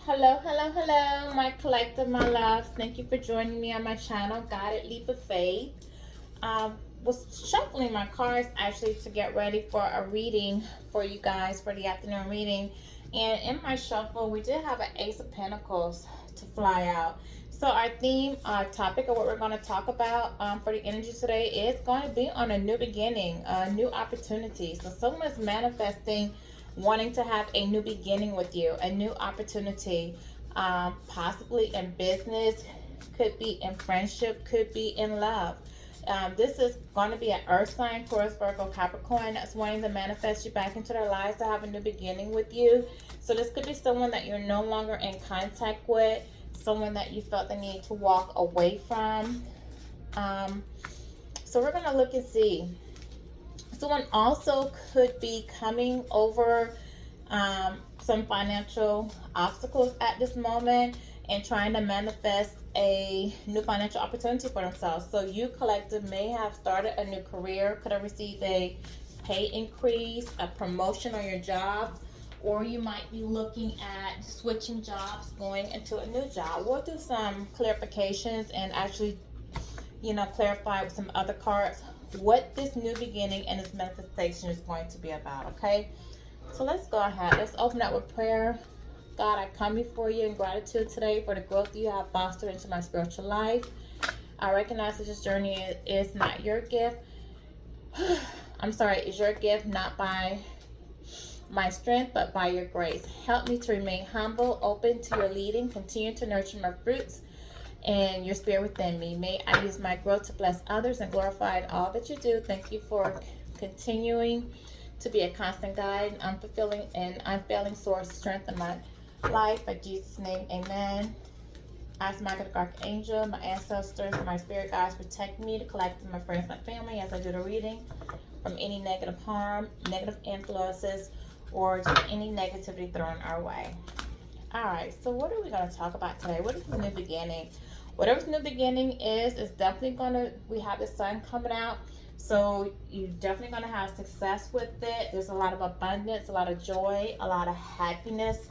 Hello, my collective, my loves. Thank you for joining me on my channel, Guided Leap of Faith. Was shuffling my cards actually to get ready for a reading for you guys for the afternoon reading. And in my shuffle, we did have an Ace of Pentacles to fly out. So our theme, our topic of what we're going to talk about for the energy today is going to be on a new beginning, a new opportunity. So someone's manifesting wanting to have a new beginning with you, a new opportunity, possibly in business, could be in friendship, could be in love. This is going to be an earth sign, Taurus, Virgo, Capricorn, that's wanting to manifest you back into their lives to have a new beginning with you. So this could be someone that you're no longer in contact with, someone that you felt the need to walk away from. So we're going to look and see. Someone also could be coming over some financial obstacles at this moment and trying to manifest a new financial opportunity for themselves. So you collective may have started a new career, could have received a pay increase, a promotion on your job, or you might be looking at switching jobs, going into a new job. We'll do some clarifications and actually, clarify with some other cards what this new beginning and this manifestation is going to be about, okay? So let's go ahead. Let's open up with prayer. God, I come before you in gratitude today for the growth you have fostered into my spiritual life. I recognize that this journey is not your gift. I'm sorry, it's your gift, not by my strength, but by your grace. Help me to remain humble, open to your leading, continue to nurture my fruits and your spirit within me. May I use my growth to bless others and glorify in all that you do. Thank you for continuing to be a constant guide, unfailing source, strength in my life. In Jesus' name, amen. Ask my good archangel, my ancestors, and my spirit guides protect me, the collective, my friends, my family as I do the reading from any negative harm, negative influences, or just any negativity thrown our way. Alright, so what are we going to talk about today? What is the new beginning? Whatever the new beginning is definitely going to, we have the sun coming out. So you're definitely going to have success with it. There's a lot of abundance, a lot of joy, a lot of happiness.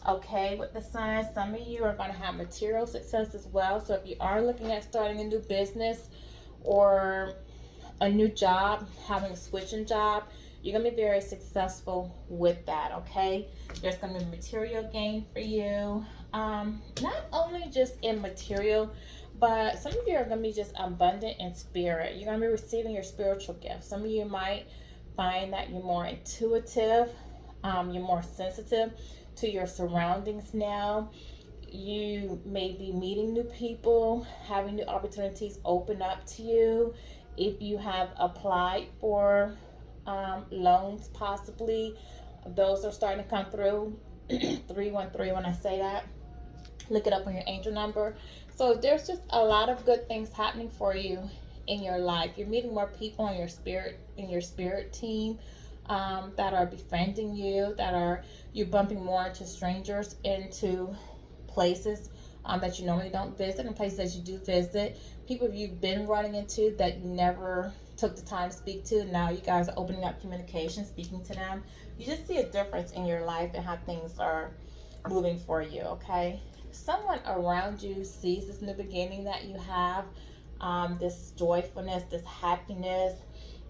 Okay, with the sun, some of you are going to have material success as well. So if you are looking at starting a new business or a new job, having a switching job, you're going to be very successful with that, okay? There's going to be material gain for you. Not only just in material, but some of you are going to be just abundant in spirit. You're going to be receiving your spiritual gifts. Some of you might find that you're more intuitive, you're more sensitive to your surroundings now. You may be meeting new people, having new opportunities open up to you. If you have applied for loans, possibly, those are starting to come through. 313 when I say that. Look it up on your angel number. So there's just a lot of good things happening for you in your life. You're meeting more people in your spirit team that are befriending you, that are you bumping more into strangers, into places that you normally don't visit, and places that you do visit. People you've been running into that you never took the time to speak to. Now you guys are opening up communication, speaking to them. You just see a difference in your life and how things are moving for you, okay? Someone around you sees this new beginning that you have, this joyfulness, this happiness,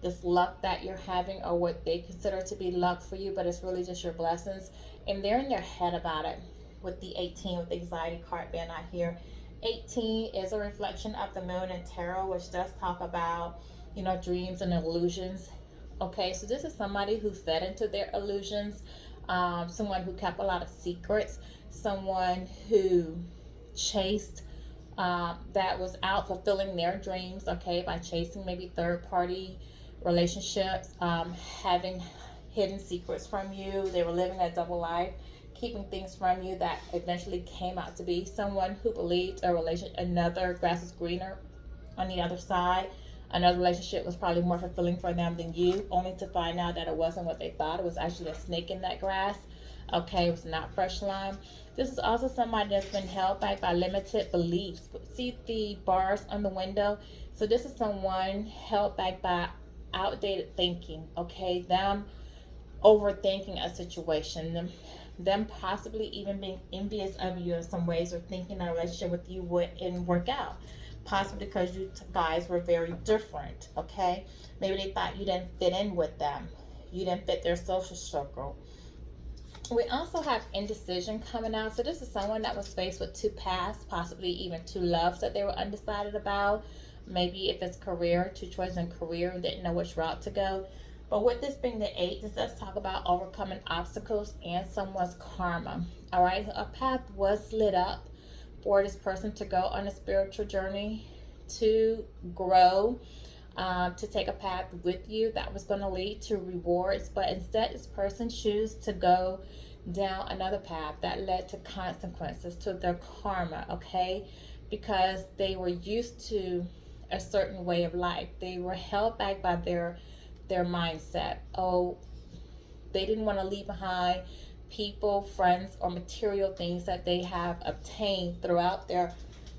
this luck that you're having, or what they consider to be luck for you, but it's really just your blessings. And they're in their head about it. With the 18, with the anxiety card being out here, 18 is a reflection of the moon in tarot, which does talk about, dreams and illusions. Okay, so this is somebody who fed into their illusions, someone who kept a lot of secrets, someone who chased, that was out fulfilling their dreams, okay, by chasing maybe third party relationships, having hidden secrets from you. They were living a double life, keeping things from you that eventually came out to be someone who believed another grass is greener on the other side. Another relationship was probably more fulfilling for them than you, only to find out that it wasn't what they thought. It was actually a snake in that grass. Okay, it was not fresh lime. This is also somebody that's been held back by limited beliefs. See the bars on the window? So this is someone held back by outdated thinking. Okay, them overthinking a situation, them them possibly even being envious of you in some ways, or thinking a relationship with you wouldn't work out, possibly because you guys were very different. Okay, maybe they thought you didn't fit in with them, you didn't fit their social circle. We also have indecision coming out. So this is someone that was faced with two paths, possibly even two loves that they were undecided about. Maybe if it's career, two choices in career, and didn't know which route to go. But with this being the eight, this does talk about overcoming obstacles and someone's karma. All right, a path was lit up for this person to go on a spiritual journey, to grow, to take a path with you that was going to lead to rewards. But instead, this person chose to go down another path that led to consequences, to their karma. Okay, because they were used to a certain way of life, they were held back by their mindset. Oh, they didn't want to leave behind people, friends, or material things that they have obtained throughout their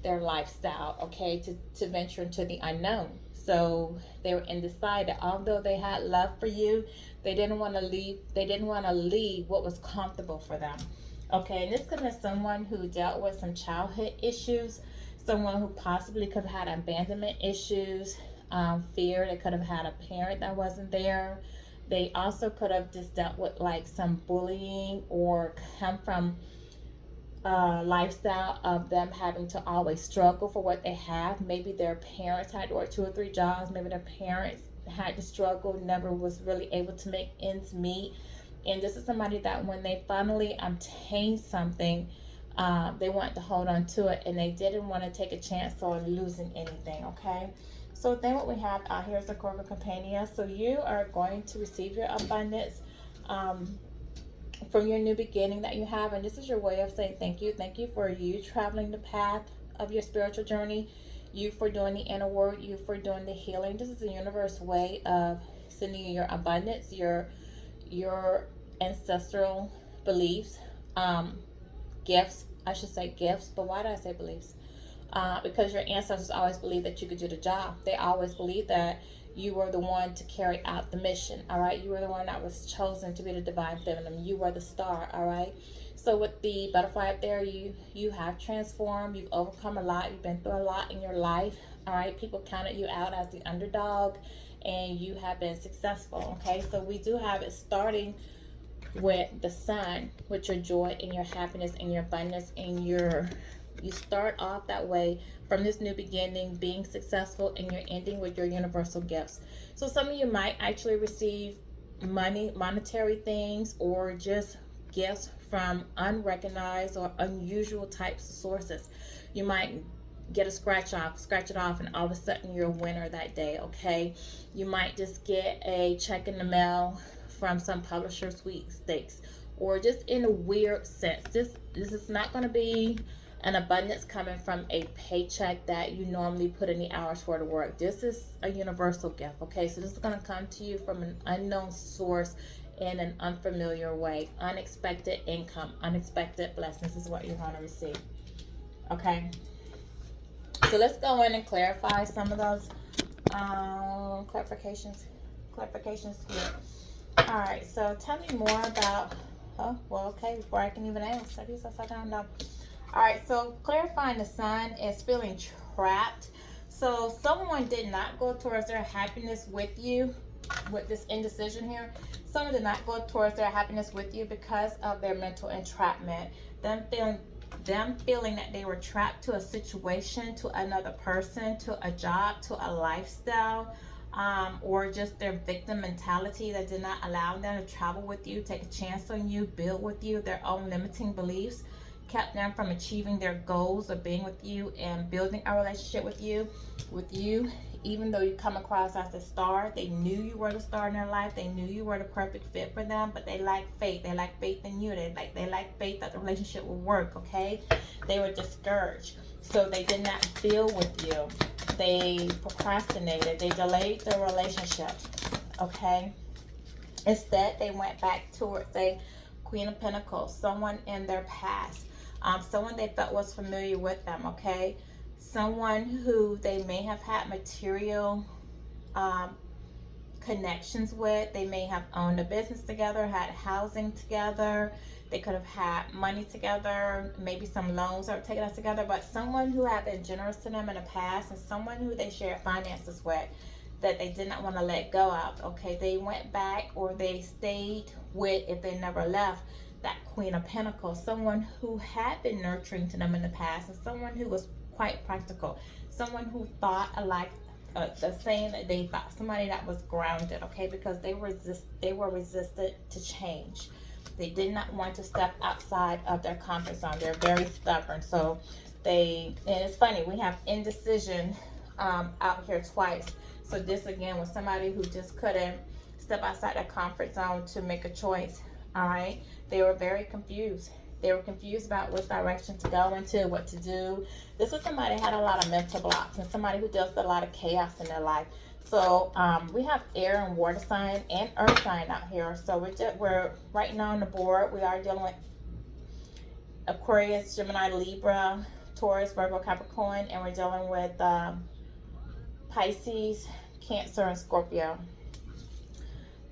lifestyle, okay, to venture into the unknown. So they were undecided. Although they had love for you, they didn't want to leave. They didn't want to leave what was comfortable for them. Okay, and this could have been someone who dealt with some childhood issues, someone who possibly could have had abandonment issues, fear. They could have had a parent that wasn't there. They also could have just dealt with like some bullying, or come from lifestyle of them having to always struggle for what they have. Maybe their parents had to work 2 or 3 jobs. Maybe their parents had to struggle, never was really able to make ends meet. And this is somebody that when they finally obtained something, they wanted to hold on to it, and they didn't want to take a chance on losing anything. Okay, so then what we have out here is the Corporate Compania. So you are going to receive your abundance from your new beginning that you have, and this is your way of saying thank you. Thank you for you traveling the path of your spiritual journey, you for doing the inner work, you for doing the healing. This is the universe way of sending you your abundance, your ancestral beliefs, gifts. I should say gifts, but why did I say beliefs? Because your ancestors always believed that you could do the job. They always believed that you were the one to carry out the mission. All right, you were the one that was chosen to be the divine feminine. You were the star. All right. So with the butterfly up there, you have transformed. You've overcome a lot. You've been through a lot in your life. All right. People counted you out as the underdog, and you have been successful. Okay. So we do have it starting with the sun, with your joy and your happiness and your abundance and you start off that way from this new beginning, being successful, and you're ending with your universal gifts. So some of you might actually receive money, monetary things, or just gifts from unrecognized or unusual types of sources. You might get a scratch it off, and all of a sudden you're a winner that day. Okay, you might just get a check in the mail from some publisher sweepstakes, or just in a weird sense. This is not going to be an abundance coming from a paycheck that you normally put in the hours for to work. This is a universal gift. Okay, so this is going to come to you from an unknown source in an unfamiliar way. Unexpected income, unexpected blessings is what you're going to receive. Okay, so let's go in and clarify some of those clarifications here. All right, so tell me more about, oh, well, okay, before I can even ask, I guess I don't know. All right, so clarifying the sun is feeling trapped. So someone did not go towards their happiness with you, with this indecision here. Someone did not go towards their happiness with you because of their mental entrapment. Them feeling that they were trapped to a situation, to another person, to a job, to a lifestyle. Or just their victim mentality that did not allow them to travel with you, take a chance on you, build with you. Their own limiting beliefs kept them from achieving their goals of being with you and building a relationship with you. Even though you come across as a star, they knew you were the star in their life. They knew you were the perfect fit for them, but they lacked faith. They lacked faith in you. They lacked faith that the relationship would work. Okay, they were discouraged, so they did not build with you. They procrastinated. They delayed the relationship. Okay, instead they went back towards a Queen of Pentacles, someone in their past, someone they felt was familiar with them. Okay, someone who they may have had material connections with. They may have owned a business together, had housing together. They could have had money together, maybe some loans that were taken out together, but someone who had been generous to them in the past and someone who they shared finances with that they did not want to let go of. Okay, they went back or they stayed with, if they never left, that Queen of Pentacles, someone who had been nurturing to them in the past, and someone who was quite practical, someone who thought alike, the same that they thought, somebody that was grounded. Okay, because they were resistant to change. They did not want to step outside of their comfort zone. They're very stubborn. So and it's funny, we have indecision out here twice. So this again was somebody who just couldn't step outside their comfort zone to make a choice. All right, they were very confused. They were confused about what direction to go into, what to do. This is somebody who had a lot of mental blocks and somebody who deals with a lot of chaos in their life. So we have air and water sign and earth sign out here. So we're right now on the board. We are dealing with Aquarius, Gemini, Libra, Taurus, Virgo, Capricorn, and we're dealing with Pisces, Cancer, and Scorpio.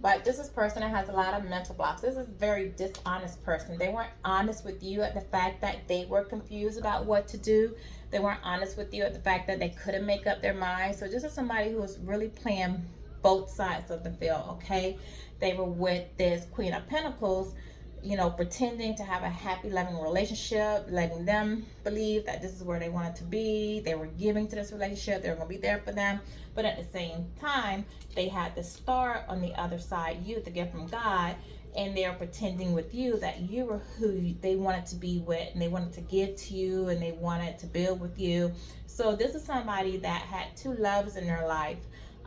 But this is a person that has a lot of mental blocks. This is a very dishonest person. They weren't honest with you at the fact that they were confused about what to do. They weren't honest with you at the fact that they couldn't make up their mind. So this is somebody who was really playing both sides of the field, okay? They were with this Queen of Pentacles, you know, pretending to have a happy, loving relationship, letting them believe that this is where they wanted to be. They were giving to this relationship. They were going to be there for them. But at the same time, they had the star on the other side, you, the gift from God, and they're pretending with you that you were who they wanted to be with, and they wanted to give to you, and they wanted to build with you. So this is somebody that had two loves in their life.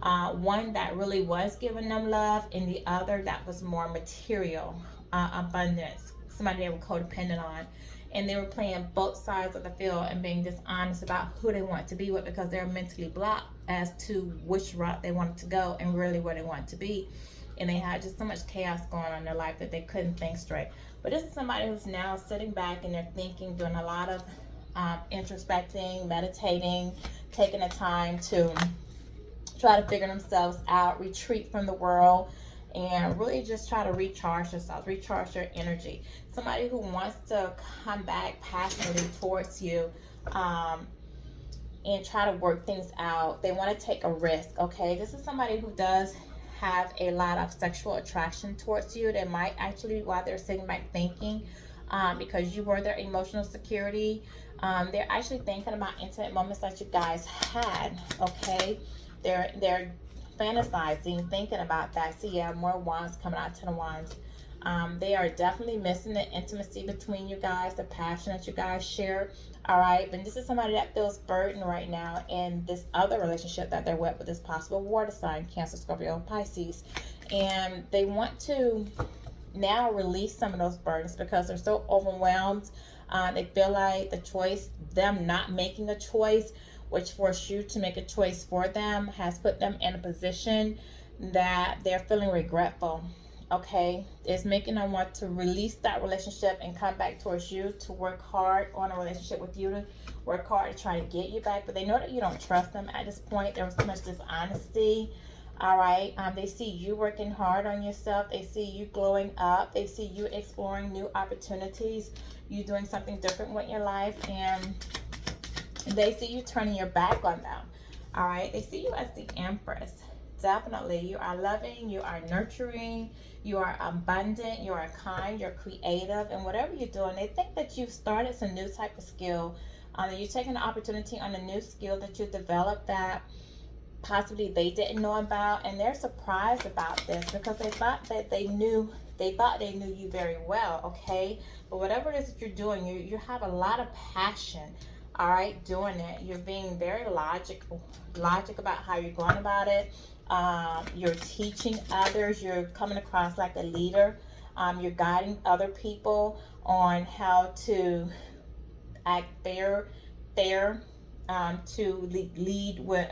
One that really was giving them love, and the other that was more material, abundance, somebody they were codependent on. And they were playing both sides of the field and being dishonest about who they want to be with, because they're mentally blocked as to which route they wanted to go and really where they want to be. And they had just so much chaos going on in their life that they couldn't think straight. But this is somebody who's now sitting back and they're thinking, doing a lot of introspecting, meditating, taking the time to try to figure themselves out, retreat from the world, and really just try to recharge themselves, recharge their energy. Somebody who wants to come back passionately towards you and try to work things out. They want to take a risk, okay? This is somebody who does have a lot of sexual attraction towards you. They might actually, while they're sitting back thinking, because you were their emotional security, they're actually thinking about intimate moments that you guys had, okay? They're fantasizing, thinking about that. See, yeah, more wands coming out, 10 of wands. They are definitely missing the intimacy between you guys, the passion that you guys share. All right, but this is somebody that feels burdened right now in this other relationship that they're with this possible water sign, Cancer, Scorpio, Pisces. And they want to now release some of those burdens because they're so overwhelmed. They feel like the choice, them not making a choice, which forced you to make a choice for them, has put them in a position that they're feeling regretful. Okay, it's making them want to release that relationship and come back towards you, to work hard on a relationship with you, to work hard to try to get you back. But they know that you don't trust them at this point. There was so much dishonesty. All right, they see you working hard on yourself. They see you glowing up. They see you exploring new opportunities, you doing something different with your life, and they see you turning your back on them. All right, they see you as the Empress. Definitely, you are loving, you are nurturing, you are abundant, you are kind, you're creative, and whatever you're doing, they think that you've started some new type of skill, that you're taking the opportunity on a new skill that you developed that possibly they didn't know about, and they're surprised about this because they thought that they knew you very well, okay? But whatever it is that you're doing, you have a lot of passion, all right, doing it. You're being very logic about how you're going about it. You're teaching others. You're coming across like a leader. You're guiding other people on how to act fair, to lead with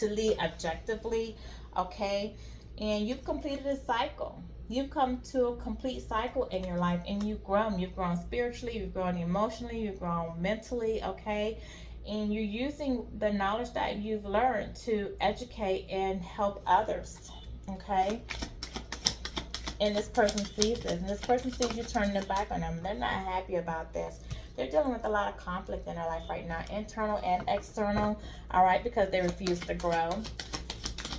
lead objectively, okay? And you've completed a cycle. You've come to a complete cycle in your life, and you've grown. You've grown spiritually, you've grown emotionally, you've grown mentally, okay? And you're using the knowledge that you've learned to educate and help others, okay? And this person sees this, and this person sees you turning their back on them. They're not happy about this. They're dealing with a lot of conflict in their life right now, internal and external. All right, because they refuse to grow.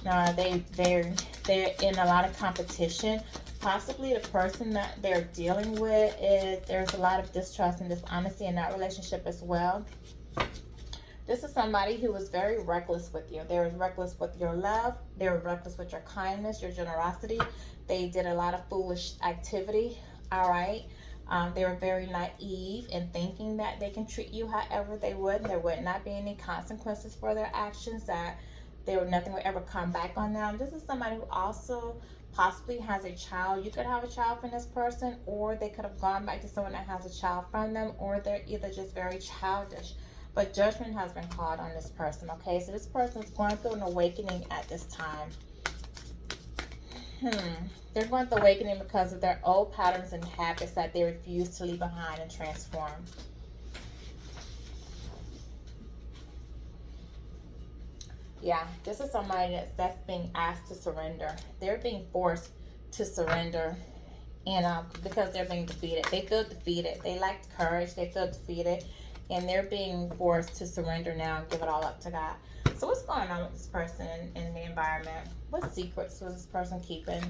They're in a lot of competition. Possibly the person that they're dealing with there's a lot of distrust and dishonesty in that relationship as well. This is somebody who was very reckless with you. They were reckless with your love. They were reckless with your kindness, your generosity. They did a lot of foolish activity. All right. They were very naive in thinking that they can treat you however they would. There would not be any consequences for their actions, that nothing would ever come back on them. This is somebody who also possibly has a child. You could have a child from this person, or they could have gone back to someone that has a child from them, or they're either just very childish. But judgment has been called on this person, okay? So this person is going through an awakening at this time. They're going through awakening because of their old patterns and habits that they refuse to leave behind and transform. Yeah, this is somebody that's being asked to surrender. They're being forced to surrender, and because they're being defeated. They feel defeated. They lack courage. They feel defeated, and they're being forced to surrender now and give it all up to God. So what's going on with this person in the environment? What secrets was this person keeping?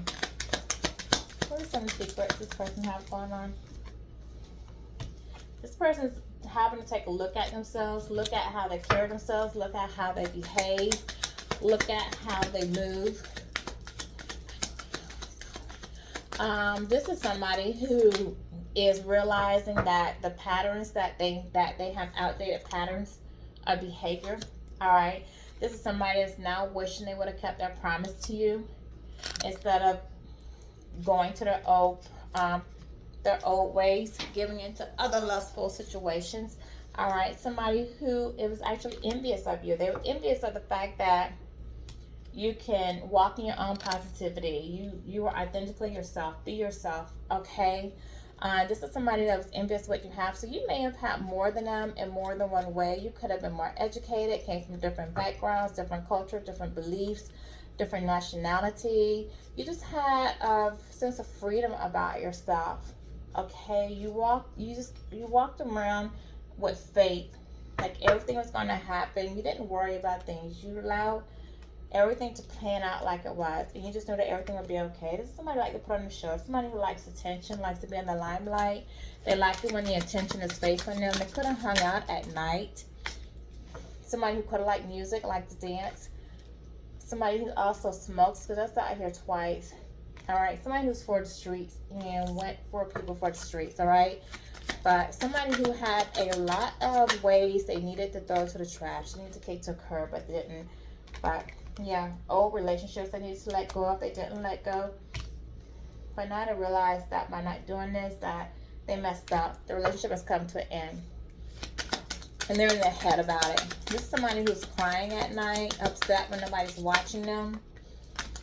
What are some secrets this person have going on? This person's having to take a look at themselves, look at how they carry themselves, look at how they behave, look at how they move. This is somebody who is realizing that the patterns that they have outdated patterns of behavior. All right. This is somebody that's now wishing they would have kept their promise to you instead of going to their old ways, giving into other lustful situations. All right. Somebody who was actually envious of you. They were envious of the fact that you can walk in your own positivity. You are authentically yourself. Be yourself. Okay. This is somebody that was envious of what you have. So you may have had more than them in more than one way. You could have been more educated, came from different backgrounds, different culture, different beliefs, different nationality. You just had a sense of freedom about yourself. Okay, you walked around with faith, like everything was going to happen. You didn't worry about things. You allowed everything to plan out like it was, and you just know that everything will be okay. This is somebody who likes to put on the show. Somebody who likes attention, likes to be in the limelight. They like it when the attention is faced on them. They could have hung out at night. Somebody who could have liked music, liked to dance. Somebody who also smokes, because that's out here twice. All right, somebody who's for the streets and went for people for the streets. All right, but somebody who had a lot of ways they needed to throw to the trash. They needed to take to a curb, but didn't. But yeah, old relationships they needed to let go of, they didn't let go. But now they realize that by not doing this, that they messed up. The relationship has come to an end, and they're in their head about it. This is somebody who's crying at night, upset when nobody's watching them.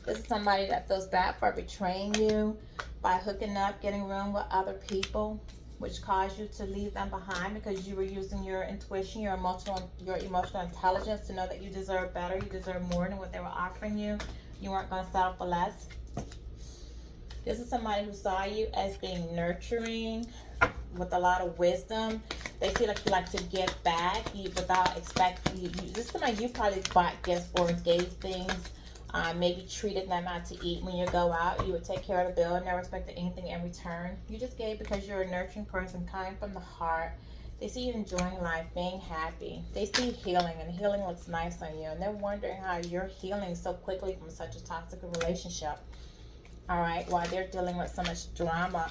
This is somebody that feels bad for betraying you by hooking up, getting room with other people, which caused you to leave them behind because you were using your intuition, your emotional intelligence to know that you deserve better, you deserve more than what they were offering you. You weren't going to settle for less. This is somebody who saw you as being nurturing, with a lot of wisdom. They feel like you like to give back without expecting. This is somebody you probably bought gifts for and gave things. Maybe treated them out to eat when you go out. You would take care of the bill and never expected anything in return. You just gave because you're a nurturing person, kind from the heart. They see you enjoying life, being happy. They see healing, and healing looks nice on you. And they're wondering how you're healing so quickly from such a toxic relationship. All right, while they're dealing with so much drama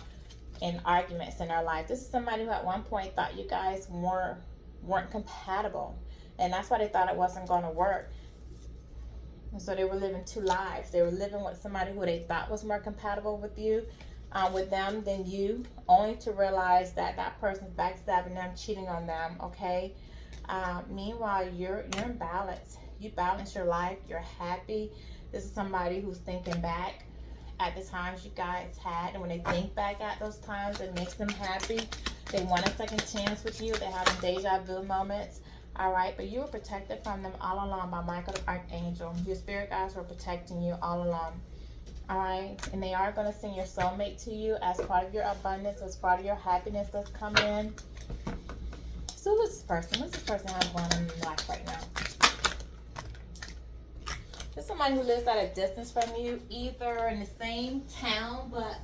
and arguments in their life. This is somebody who at one point thought you guys weren't compatible. And that's why they thought it wasn't going to work. And so they were living two lives. They were living with somebody who they thought was more compatible with you, with them than you, only to realize that that person's backstabbing them, cheating on them, okay? Meanwhile, you're in balance. You balance your life. You're happy. This is somebody who's thinking back at the times you guys had, and when they think back at those times, it makes them happy. They want a second chance with you. They're having deja vu moments. All right, but you were protected from them all along by Michael the Archangel. Your spirit guides were protecting you all along. All right, and they are going to send your soulmate to you as part of your abundance, as part of your happiness that's coming in. So who's this person? What's this person have going on in their life right now? There's somebody who lives at a distance from you, either in the same town, but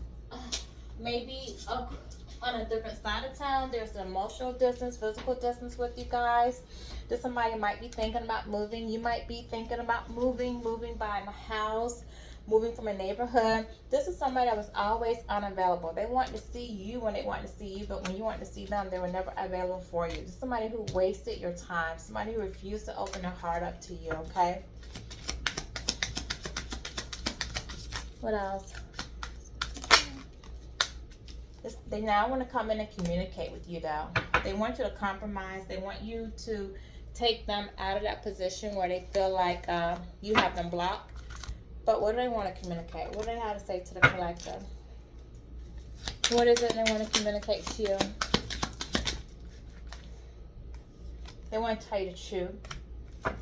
maybe on a different side of town. There's an emotional distance, physical distance with you guys. There's somebody who might be thinking about moving. You might be thinking about moving, buying a house, moving from a neighborhood. This is somebody that was always unavailable. They want to see you when they want to see you, but when you want to see them, they were never available for you. This is somebody who wasted your time, somebody who refused to open their heart up to you, okay? What else? They now want to come in and communicate with you, though. They want you to compromise. They want you to take them out of that position where they feel like you have them blocked. But what do they want to communicate? What do they have to say to the collective? What is it they want to communicate to you? They want to tell you the truth.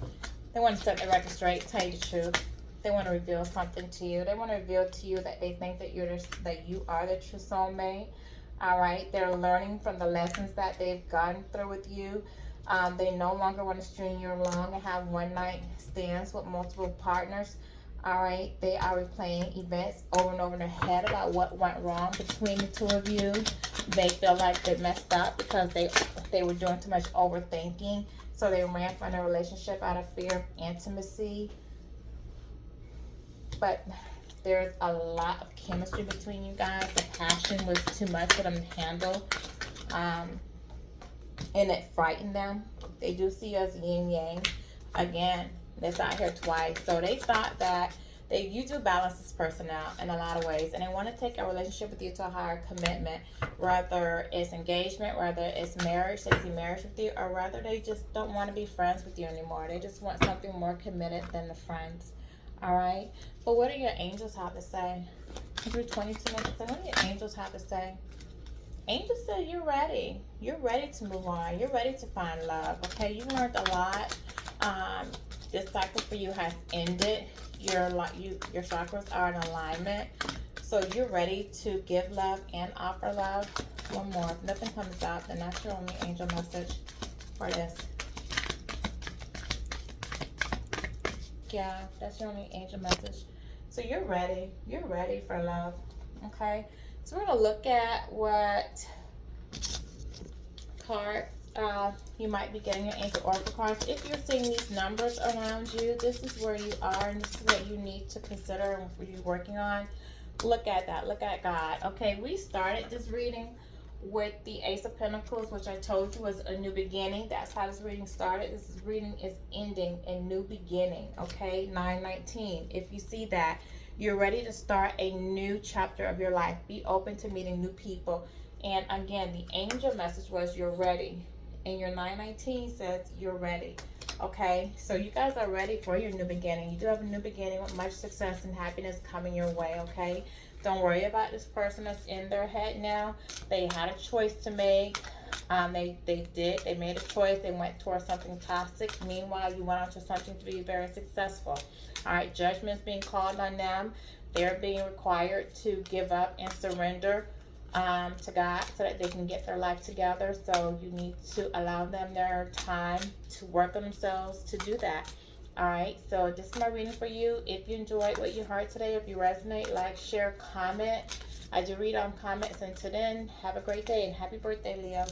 They want to set the record straight, tell you the truth. They want to reveal something to you. They want to reveal to you that they think that that you are the true soulmate. All right. They're learning from the lessons that they've gone through with you. They no longer want to string you along and have one-night stands with multiple partners. All right. They are replaying events over and over in their head about what went wrong between the two of you. They feel like they messed up because they were doing too much overthinking. So they ran from their relationship out of fear of intimacy. But there's a lot of chemistry between you guys. The passion was too much for them to handle. And it frightened them. They do see you as yin yang. Again, that's out here twice. So they thought that you do balance this person out in a lot of ways. And they want to take a relationship with you to a higher commitment. Whether it's engagement, whether it's marriage, they see marriage with you, or whether they just don't want to be friends with you anymore. They just want something more committed than the friends. All right, but what do your angels have to say? Through 22 minutes, what do your angels have to say? Angels say you're ready. You're ready to move on. You're ready to find love. Okay, you learned a lot. This cycle for you has ended. Your chakras are in alignment, so you're ready to give love and offer love. One more. If nothing comes out, then that's your only angel message for this. Yeah, that's your only angel message. So you're ready. You're ready for love. Okay. So we're going to look at what cards you might be getting your angel oracle cards. If you're seeing these numbers around you, this is where you are, and this is what you need to consider and what you're working on. Look at that. Look at God. Okay, we started this reading with the Ace of Pentacles, which I told you was a new beginning. That's how this reading started. This reading is ending a new beginning. Okay, 919. If you see that, you're ready to start a new chapter of your life. Be open to meeting new people. And again, the angel message was you're ready. And your 919 says you're ready. Okay, so you guys are ready for your new beginning. You do have a new beginning with much success and happiness coming your way. Okay, don't worry about this person that's in their head now. They had a choice to make. They made a choice. They went towards something toxic. Meanwhile, you went on to something to be very successful. All right, judgment's being called on them. They're being required to give up and surrender to God so that they can get their life together. So you need to allow them their time to work on themselves to do that. All right, so this is my reading for you. If you enjoyed what you heard today, if you resonate, like, share, comment. I do read on comments. Until then, have a great day and happy birthday, Leo.